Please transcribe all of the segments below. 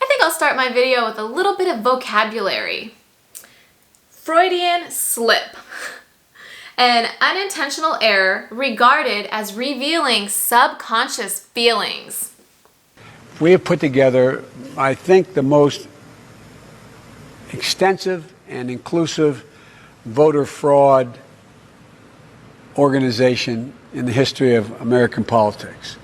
I think I'll start my video with a little bit of vocabulary. Freudian slip. An unintentional error regarded as revealing subconscious feelings. We have put together, I think, the most extensive and inclusive voter fraud organization in the history of American politics.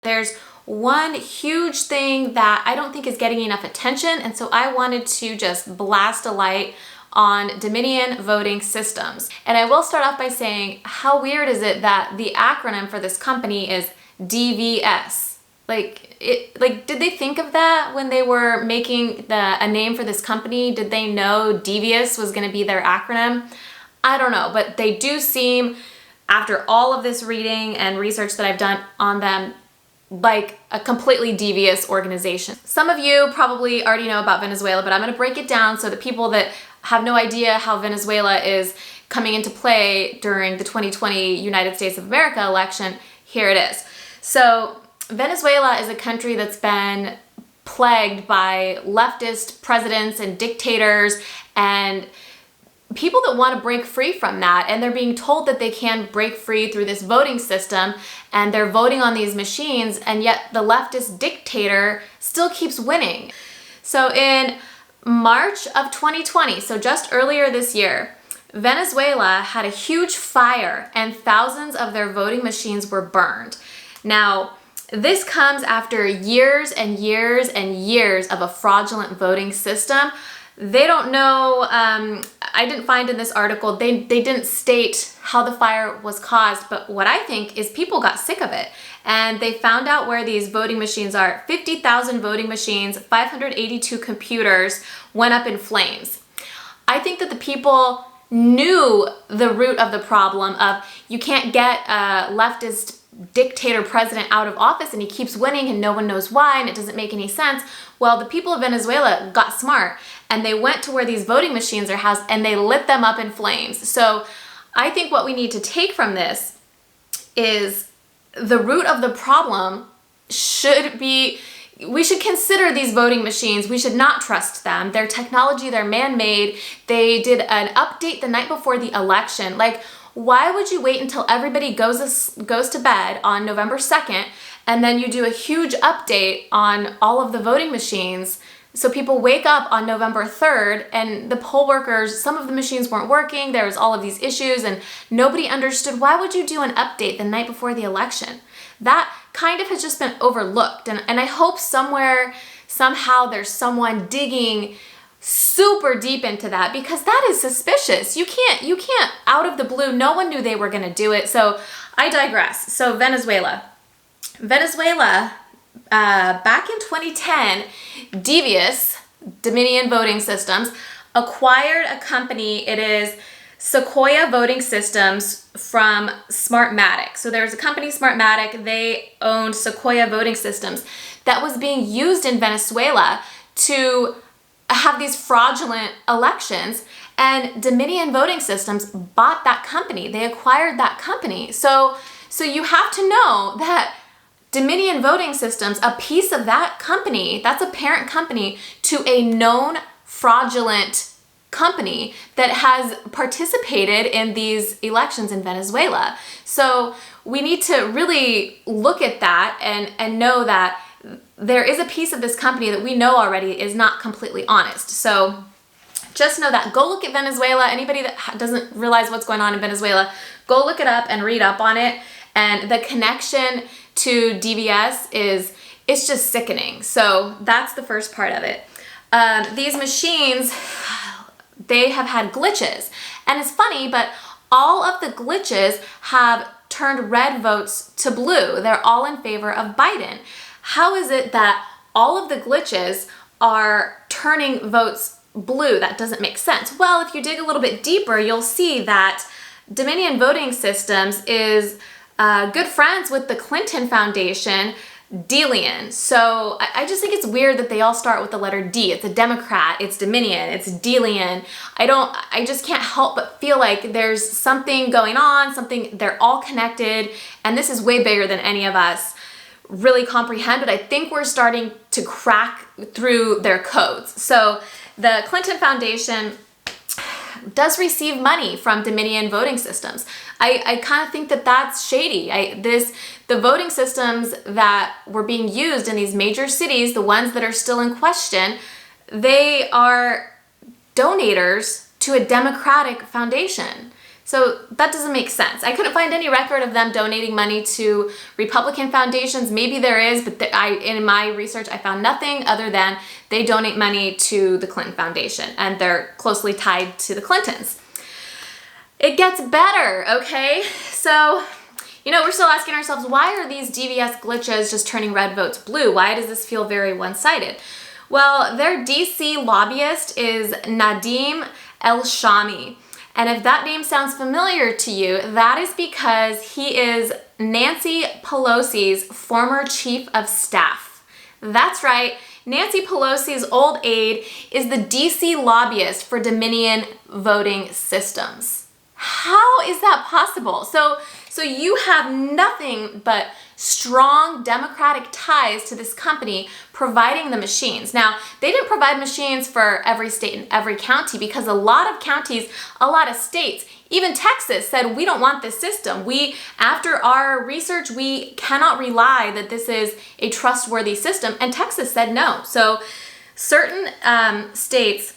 There's one huge thing that I don't think is getting enough attention, and so I wanted to just blast a light on Dominion voting systems. And I will start off by saying, how weird is it that the acronym for this company is DVS? Did they think of that when they were making a name for this company? Did they know devious was going to be their acronym? I don't know, but they do seem, after all of this reading and research that I've done on them, like a completely devious organization. Some of you probably already know about Venezuela, but I'm going to break it down so that people that have no idea how Venezuela is coming into play during the 2020 United States of America election, here it is. So Venezuela is a country that's been plagued by leftist presidents and dictators and people that want to break free from that, and they're being told that they can break free through this voting system, and they're voting on these machines, and yet the leftist dictator still keeps winning. So in March of 2020, so just earlier this year, Venezuela had a huge fire and thousands of their voting machines were burned. Now, this comes after years and years and years of a fraudulent voting system. They don't know, I didn't find in this article, they didn't state how the fire was caused, but what I think is people got sick of it and they found out where these voting machines are. 50,000 voting machines, 582 computers went up in flames. I think that the people knew the root of the problem of you can't get a leftist dictator president out of office and he keeps winning and no one knows why and it doesn't make any sense. Well, the people of Venezuela got smart and they went to where these voting machines are housed and they lit them up in flames. So I think what we need to take from this is the root of the problem should be, we should consider these voting machines. We should not trust them. Their technology, they're man-made. They did an update the night before the election. Like, why would you wait until everybody goes to bed on November 2nd and then you do a huge update on all of the voting machines so people wake up on November 3rd and the poll workers, some of the machines weren't working, there was all of these issues and nobody understood. Why would you do an update the night before the election? That kind of has just been overlooked, and I hope somewhere, somehow there's someone digging super deep into that, because that is suspicious. You can't out of the blue, no one knew they were going to do it. So I digress. So Venezuela, back in 2010, devious Dominion voting systems acquired a company. It is Sequoia Voting Systems from Smartmatic. So there was a company, Smartmatic, they owned Sequoia Voting Systems that was being used in Venezuela to have these fraudulent elections, and Dominion Voting Systems bought that company. They acquired that company. So you have to know that Dominion Voting Systems, a piece of that company, that's a parent company to a known fraudulent company that has participated in these elections in Venezuela. So we need to really look at that and know that there is a piece of this company that we know already is not completely honest. So just know that. Go look at Venezuela. Anybody that doesn't realize what's going on in Venezuela, go look it up and read up on it. And the connection to DVS it's just sickening. So that's the first part of it. These machines, they have had glitches. And it's funny, but all of the glitches have turned red votes to blue. They're all in favor of Biden. How is it that all of the glitches are turning votes blue? That doesn't make sense. Well, if you dig a little bit deeper, you'll see that Dominion Voting Systems is good friends with the Clinton Foundation. Delian. So I just think it's weird that they all start with the letter D. It's a Democrat, it's Dominion, it's Delian. I just can't help but feel like there's something going on, they're all connected, and this is way bigger than any of us really comprehend, but I think we're starting to crack through their codes. So the Clinton Foundation does receive money from Dominion voting systems. I kind of think that that's shady. The voting systems that were being used in these major cities, the ones that are still in question, they are donators to a Democratic foundation. So that doesn't make sense. I couldn't find any record of them donating money to Republican foundations. Maybe there is, but in my research, I found nothing other than they donate money to the Clinton Foundation, and they're closely tied to the Clintons. It gets better, okay? So, we're still asking ourselves, why are these DVS glitches just turning red votes blue? Why does this feel very one-sided? Well, their DC lobbyist is Nadim El-Shami. And if that name sounds familiar to you, that is because he is Nancy Pelosi's former chief of staff. That's right, Nancy Pelosi's old aide is the DC lobbyist for Dominion voting systems. How is that possible? So you have nothing but strong Democratic ties to this company providing the machines. Now, they didn't provide machines for every state and every county because a lot of counties, a lot of states, even Texas said, we don't want this system. After our research, we cannot rely that this is a trustworthy system. And Texas said no. So certain states,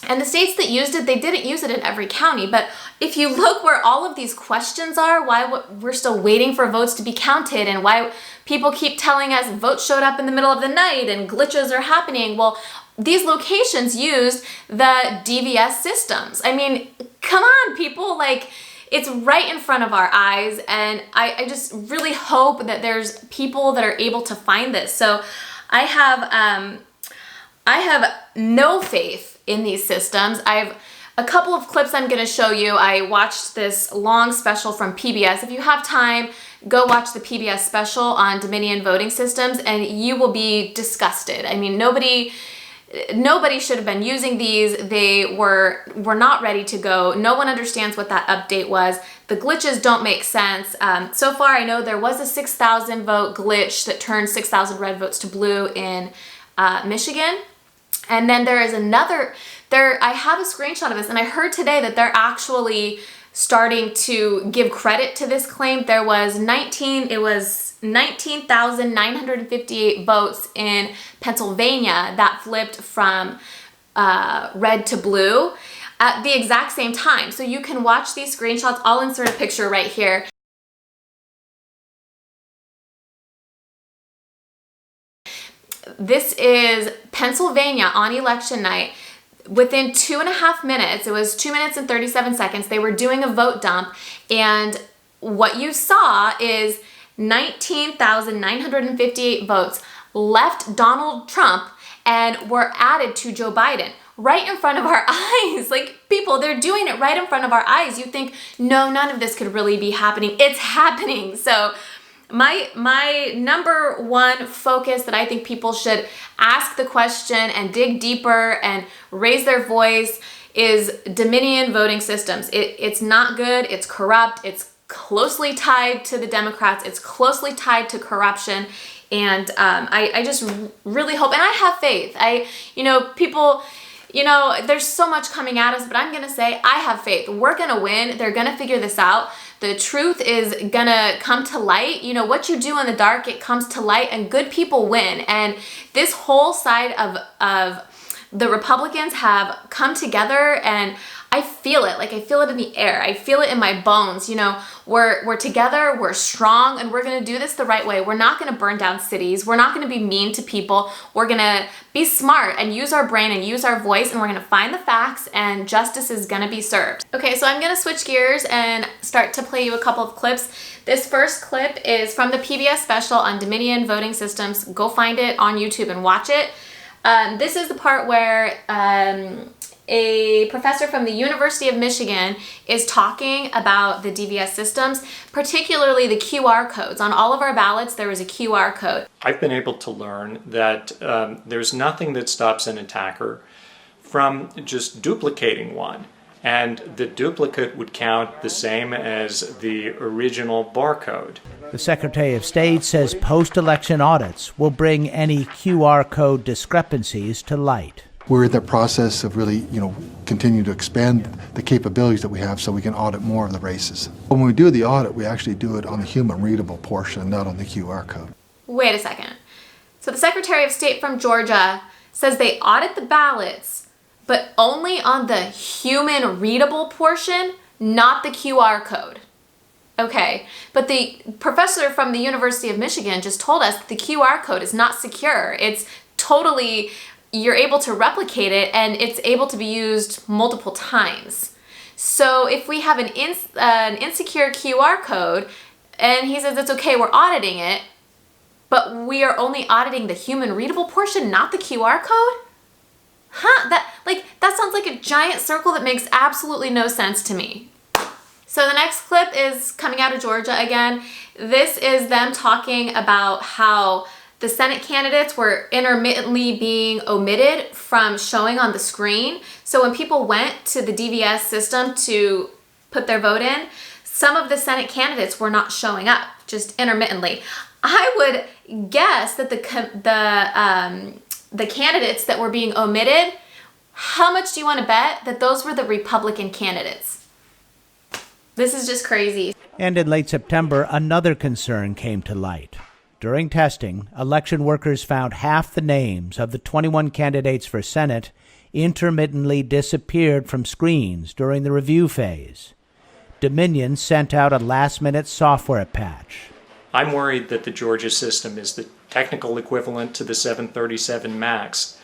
and the states that used it, they didn't use it in every county. But if you look where all of these questions are, why we're still waiting for votes to be counted, and why people keep telling us votes showed up in the middle of the night and glitches are happening. Well, these locations used the DVS systems. I mean, come on, people. It's right in front of our eyes. And I just really hope that there's people that are able to find this. So I have no faith in these systems. I have a couple of clips I'm going to show you. I watched this long special from PBS. If you have time, go watch the PBS special on Dominion voting systems and you will be disgusted. I mean, nobody should have been using these. They were not ready to go. No one understands what that update was. The glitches don't make sense. So far, I know there was a 6,000 vote glitch that turned 6,000 red votes to blue in Michigan. And then there is another, I have a screenshot of this, and I heard today that they're actually starting to give credit to this claim. There was 19,958 votes in Pennsylvania that flipped from red to blue at the exact same time. So you can watch these screenshots. I'll insert a picture right here. This is Pennsylvania on election night. Within 2.5 minutes, it was 2 minutes and 37 seconds, they were doing a vote dump, and what you saw is 19,958 votes left Donald Trump and were added to Joe Biden right in front of our eyes. People, they're doing it right in front of our eyes. You think, no, none of this could really be happening. It's happening. So my number one focus that I think people should ask the question and dig deeper and raise their voice is Dominion voting systems. It's not good. It's corrupt. It's closely tied to the Democrats. It's closely tied to corruption. And I just really hope, and I have faith. People, there's so much coming at us, but I'm going to say I have faith. We're going to win. They're going to figure this out. The truth is gonna come to light. What you do in the dark, it comes to light, and good people win. And this whole side of the Republicans have come together, and I feel it. I feel it in the air. I feel it in my bones. We're together, we're strong, and we're gonna do this the right way. We're not gonna burn down cities. We're not gonna be mean to people. We're gonna be smart and use our brain and use our voice, and we're gonna find the facts, and justice is gonna be served. Okay, so I'm gonna switch gears and start to play you a couple of clips. This first clip is from the PBS special on Dominion voting systems. Go find it on YouTube and watch it. This is the part where a professor from the University of Michigan is talking about the DVS systems, particularly the QR codes. On all of our ballots, there is a QR code. I've been able to learn that there's nothing that stops an attacker from just duplicating one. And the duplicate would count the same as the original barcode. The Secretary of State says post-election audits will bring any QR code discrepancies to light. We're in the process of really, continue to expand the capabilities that we have so we can audit more of the races. When we do the audit, we actually do it on the human readable portion, not on the QR code. Wait a second. So the Secretary of State from Georgia says they audit the ballots, but only on the human readable portion, not the QR code. Okay, but the professor from the University of Michigan just told us that the QR code is not secure. It's totally, you're able to replicate it and it's able to be used multiple times. So if we have an insecure QR code and he says it's okay, we're auditing it, but we are only auditing the human readable portion, not the QR code? Huh, that sounds like a giant circle that makes absolutely no sense to me. So the next clip is coming out of Georgia again. This is them talking about how the Senate candidates were intermittently being omitted from showing on the screen. So when people went to the DVS system to put their vote in, some of the Senate candidates were not showing up, just intermittently. I would guess that the candidates that were being omitted, how much do you want to bet that those were the Republican candidates? This is just crazy. And in late September, another concern came to light. During testing, election workers found half the names of the 21 candidates for Senate intermittently disappeared from screens during the review phase. Dominion sent out a last-minute software patch. I'm worried that the Georgia system is the technical equivalent to the 737 MAX.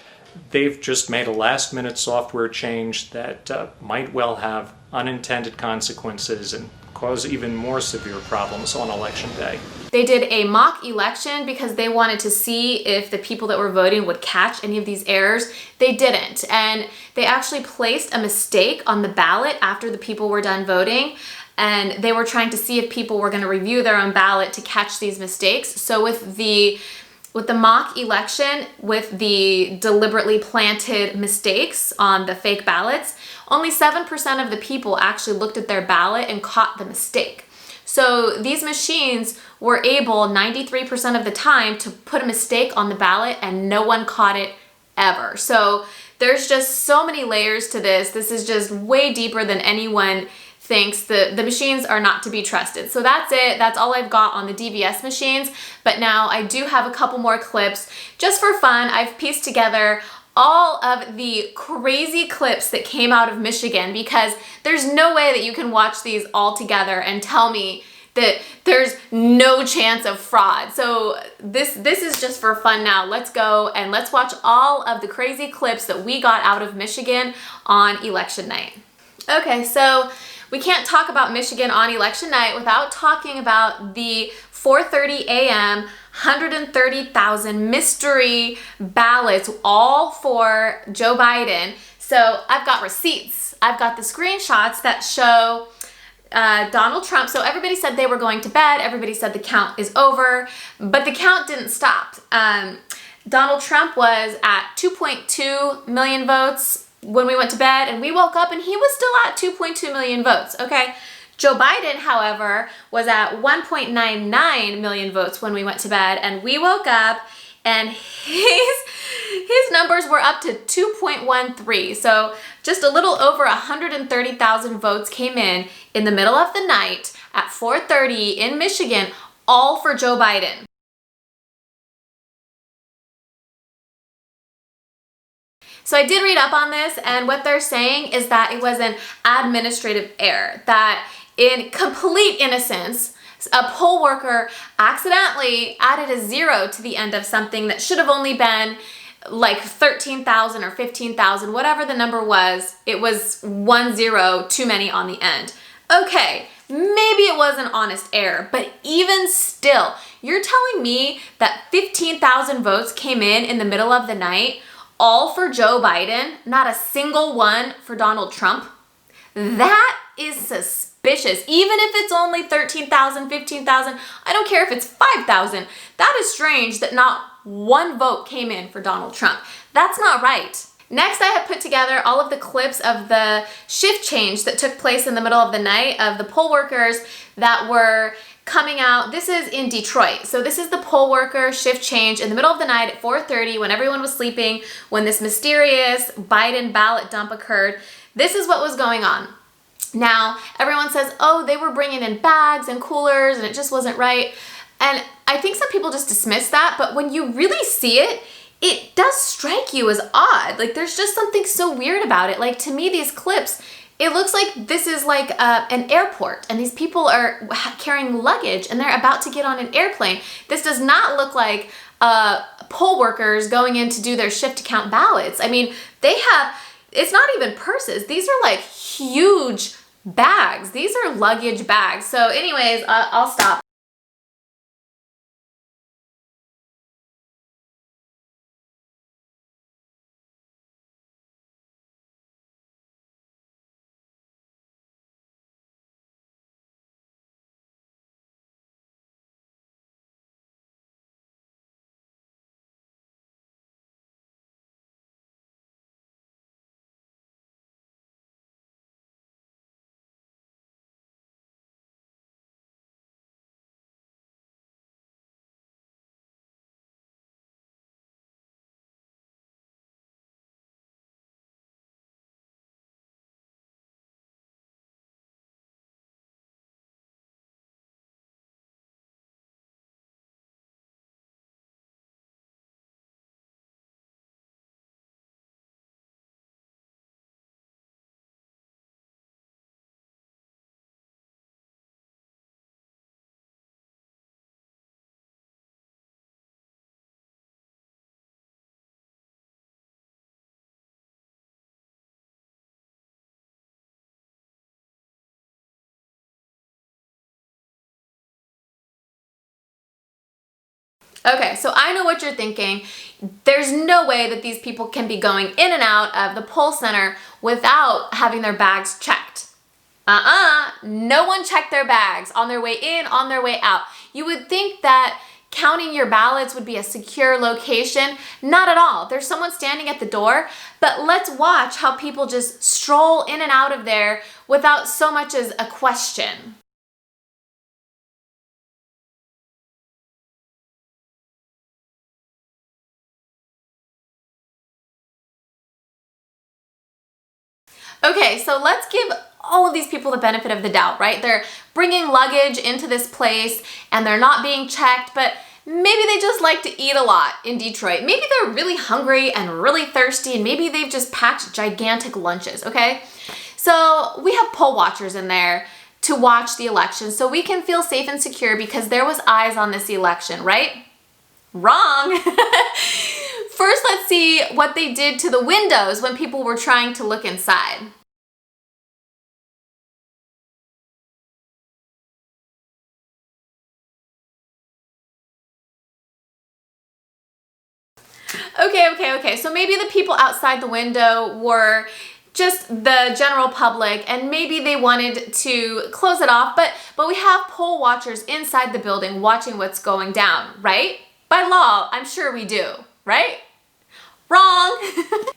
They've just made a last-minute software change that might well have unintended consequences and cause even more severe problems on election day. They did a mock election because they wanted to see if the people that were voting would catch any of these errors. They didn't, and they actually placed a mistake on the ballot after the people were done voting, and they were trying to see if people were going to review their own ballot to catch these mistakes. So with the mock election, with the deliberately planted mistakes on the fake ballots, only 7% of the people actually looked at their ballot and caught the mistake. So these machines were able 93% of the time to put a mistake on the ballot and no one caught it ever. So there's just so many layers to this. This is just way deeper than anyone thinks. The machines are not to be trusted. So that's it. That's all I've got on the DVS machines. But now I do have a couple more clips just for fun. I've pieced together all of the crazy clips that came out of Michigan because there's no way that you can watch these all together and tell me that there's no chance of fraud. So this is just for fun now. Let's go and let's watch all of the crazy clips that we got out of Michigan on election night. Okay, so we can't talk about Michigan on election night without talking about the 4:30 a.m. 130,000 mystery ballots, all for Joe Biden. So I've got receipts. I've got the screenshots that show Donald Trump. So everybody said they were going to bed. Everybody said the count is over, but the count didn't stop. Donald Trump was at 2.2 million votes when we went to bed, and we woke up and he was still at 2.2 million votes, okay? Joe Biden, however, was at 1.99 million votes when we went to bed, and we woke up and his numbers were up to 2.13. So just a little over 130,000 votes came in the middle of the night at 4:30 in Michigan, all for Joe Biden. So I did read up on this, and what they're saying is that it was an administrative error, that in complete innocence, a poll worker accidentally added a 0 to the end of something that should have only been like 13,000 or 15,000, whatever the number was. It was 1 0 too many on the end. Okay, maybe it was an honest error, but even still, you're telling me that 15,000 votes came in the middle of the night, all for Joe Biden, not a single one for Donald Trump, that is suspicious. Even if it's only 13,000, 15,000, I don't care if it's 5,000. That is strange that not one vote came in for Donald Trump. That's not right. Next, I have put together all of the clips of the shift change that took place in the middle of the night of the poll workers that were coming out. This is in Detroit. So this is the poll worker shift change in the middle of the night at 4:30 when everyone was sleeping, when this mysterious Biden ballot dump occurred. This is what was going on. Now, everyone says, oh, they were bringing in bags and coolers and it just wasn't right. And I think some people just dismiss that, but when you really see it, it does strike you as odd. Like there's just something so weird about it. Like to me, these clips, it looks like this is like an airport and these people are carrying luggage and they're about to get on an airplane. This does not look like poll workers going in to do their shift to count ballots. I mean, it's not even purses. These are like huge bags. These are luggage bags. So anyways, I'll stop. Okay, so I know what you're thinking. There's no way that these people can be going in and out of the poll center without having their bags checked. No one checked their bags on their way in, on their way out. You would think that counting your ballots would be a secure location. Not at all. There's someone standing at the door, but let's watch how people just stroll in and out of there without so much as a question. Okay, so let's give all of these people the benefit of the doubt, right? They're bringing luggage into this place and they're not being checked, but maybe they just like to eat a lot in Detroit. Maybe they're really hungry and really thirsty and maybe they've just packed gigantic lunches, okay? So we have poll watchers in there to watch the election so we can feel safe and secure because there was eyes on this election, right? Wrong. First, let's see what they did to the windows when people were trying to look inside. Okay. So maybe the people outside the window were just the general public and maybe they wanted to close it off, but we have poll watchers inside the building watching what's going down, right? By law, I'm sure we do, right? Wrong.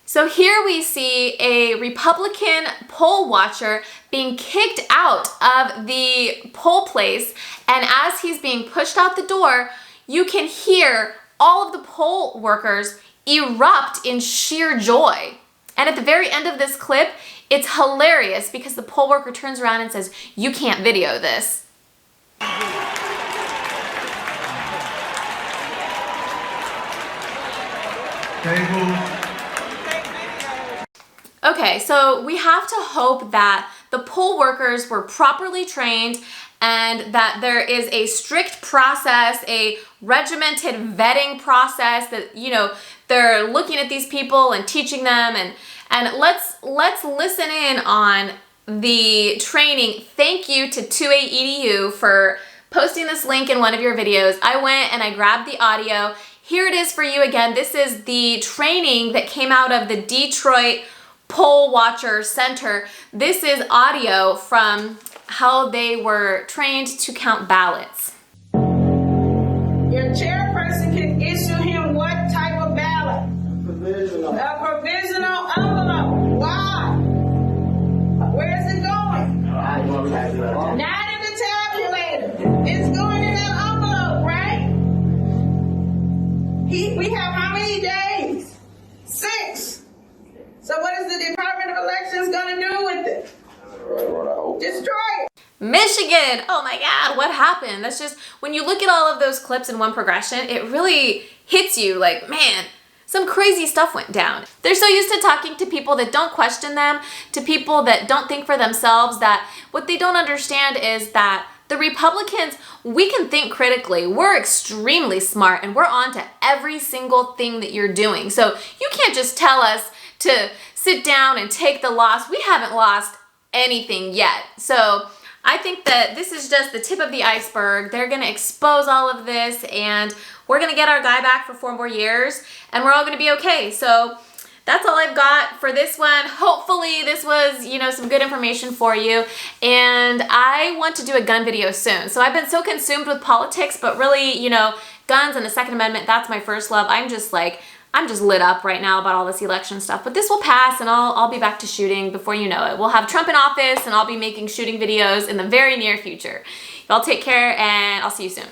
So here we see a Republican poll watcher being kicked out of the poll place, and as he's being pushed out the door, you can hear all of the poll workers erupt in sheer joy. And at the very end of this clip, it's hilarious because the poll worker turns around and says, "You can't video this." Okay, so we have to hope that the poll workers were properly trained and that there is a strict process, a regimented vetting process that, you know, they're looking at these people and teaching them, and let's listen in on the training. Thank you to 28edu for posting this link in one of your videos. I went and I grabbed the audio. here it is for you again. This is the training that came out of the Detroit Poll Watcher Center. This is audio from how they were trained to count ballots. Your chairperson can issue him what type of ballot? Provisional. A provisional envelope. Why? Where is it going? Not in the tabulator. It's going in that envelope, right? We have how many days? 6. So what is the Department of Elections going to do with it? Destroy it. Michigan, oh my God, what happened? That's just, when you look at all of those clips in one progression, it really hits you like, man, some crazy stuff went down. They're so used to talking to people that don't question them, to people that don't think for themselves, that what they don't understand is that the Republicans, we can think critically. We're extremely smart and we're on to every single thing that you're doing. So you can't just tell us to sit down and take the loss. We haven't lost anything yet. So I think that this is just the tip of the iceberg. They're gonna expose all of this and we're gonna get our guy back for 4 more years and we're all gonna be okay. So that's all I've got for this one. Hopefully this was, you know, some good information for you. And I want to do a gun video soon. So I've been so consumed with politics, but really, you know, guns and the Second Amendment, that's my first love. I'm just lit up right now about all this election stuff, but this will pass and I'll be back to shooting before you know it. We'll have Trump in office and I'll be making shooting videos in the very near future. Y'all take care and I'll see you soon.